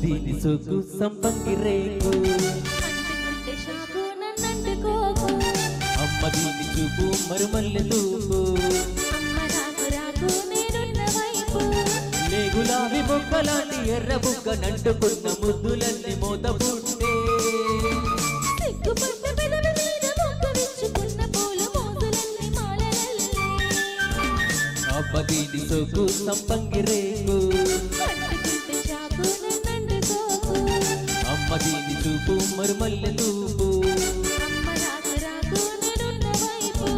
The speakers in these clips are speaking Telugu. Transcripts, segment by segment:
దీని సోకు సంపంగి రేకు అంటుకుంటే షాకు నన్నంటుకోకు అమ్మ దీని చూపు మరుమల్లె తూపు అమ్మ రాకు రాకు నేనున్న వైపు లే గులాబీ మొక్కలాంటి ఎర్ర బుగ్గ నంటుకున్న ముద్దులన్నీ మోత పుట్టే సిగ్గుపడ్డ పెదవి మీద మొక్క విచ్చుకున్న పూల మోజులన్నీ మాలలల్లే అమ్మ దీని సోకు సంపంగి రేకు అంటుకుంటే షాకు నన్నంటుకోకు అమ్మ దీని చూపు మరుమల్లె తూపు అమ్మ రాకు రాకు నేనున్న వైపు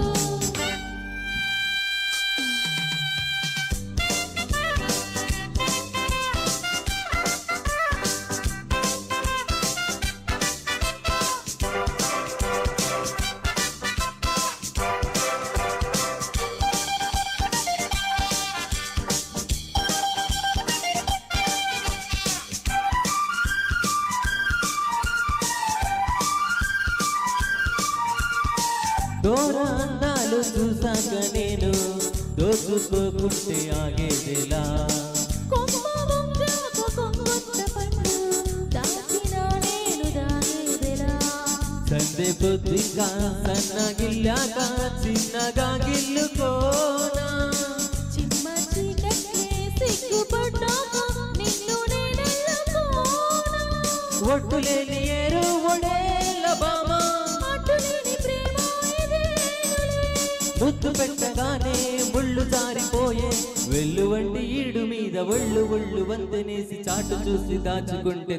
దూర అందాలు చూసాక నేను దోచుకోకుంటే ఆగేదేలా కొమ్మ వంగాక కొంగొత్త పండు దాచిన నేను దాగేదెలా సందే పొద్దుగా సన్నగిల్లాక చిన్నగా గిల్లుకోనా చిమ్మ చీకట్లే సిగ్గుపడ్డాక నిన్ను నేనెల్లుకోనా ఒట్టులేని ఏరు ఒడేల బామా అటులేని ప్రేమ ఇదేనులే ముద్దు పెట్టగానే ముళ్ళు జారిపోయే వెల్లువండి ఈడు మీద ఒళ్ళు ఒళ్ళు వంతనేసి చాటు చూసి దాచుకుంటే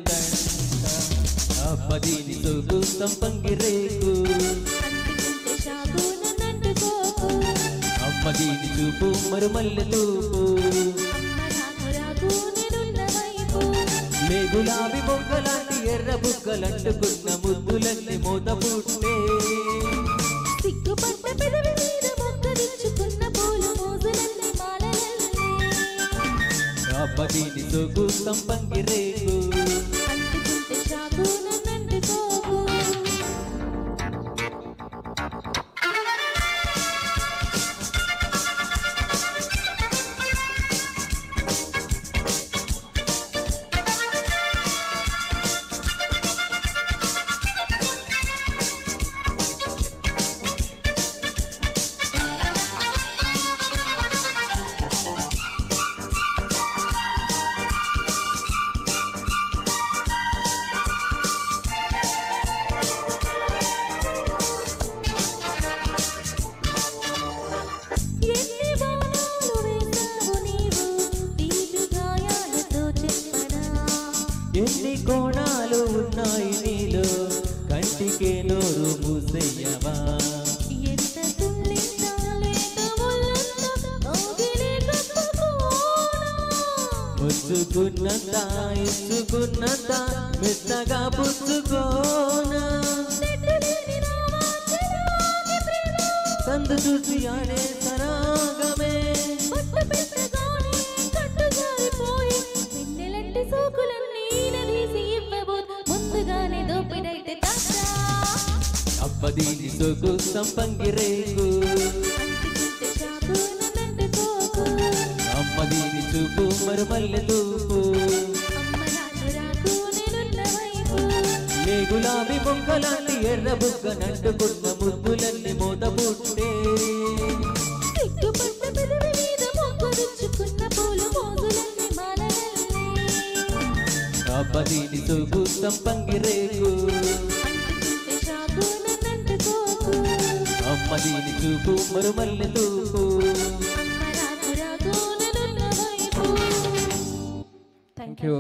దీని సోకు సంపంగి రేకు అంటుకుంటే షాకు నన్నంటుకోకు అమ్మ దీని చూపు మరుమల్లె తూపు అమ్మ రాకు రాకు నేనున్న వైపు లే గులాబీ మొక్కలాంటి ఎర్ర బుగ్గలంటుకున్న ముద్దులన్నీ మోత పుట్టే సిగ్గుపడ్డ పెదవి మీద మొక్క విచ్చుకున్న పూల మోజులన్నీ మాలలల్లే అమ్మ దీని సోకు సంపంగి రేకు అంటుకుంటే షాకు నన్నంటుకోకు ఎన్ని బాణాలు వేశావు నీవు తీరు గాయాలతో చెప్పనా ఎన్ని కోణాలు ఉన్నాయి నీలో కంటికే నోరు మూసయ్యవా ఎంత తుల్లిందా లేత ఒళ్ళంతా మోగిలే కప్పుకోనా ముచ్చుకున్నంత ఇచ్చుకున్నంత మెత్తగా పుచ్చుకోనా నెట్టులేని నా వాంఛలోని ప్రేమ సందు చూసి ఆడే సరాగమే పట్టు పెట్టగానే కట్టు జారిపోయి వెన్నెలంటి సోకులన్నీ నదీసి ఇవ్వబోతు ముందుగానే దోపిడైతే తాతా అబ్బ దీని సోకు సంపంగి రేకు అంటుకుంటే షాకు నన్నంటుకోకు అమ్మ దీని చూపు మరుమల్లె తూపు అమ్మ రాకు రాకు నేనున్న వైపు లే గులాబీ మొక్కలాంటి ఎర్ర బుగ్గ నంటుకున్న ముద్దులన్నీ మోత పుట్టే సిగ్గుపడ్డ పెదవి మీద మొక్క విచ్చుకున్న పూల మోజులన్నీ మాలలల్లే అబ్బ దీని సోకు సంపంగి రేకు అంటుకుంటే షాకు నన్నంటుకోకు అమ్మ దీని చూపు మరుమల్లె తూపు అమ్మ రాకు రాకు నేనున్న వైపు థ్యాంక్ యూ.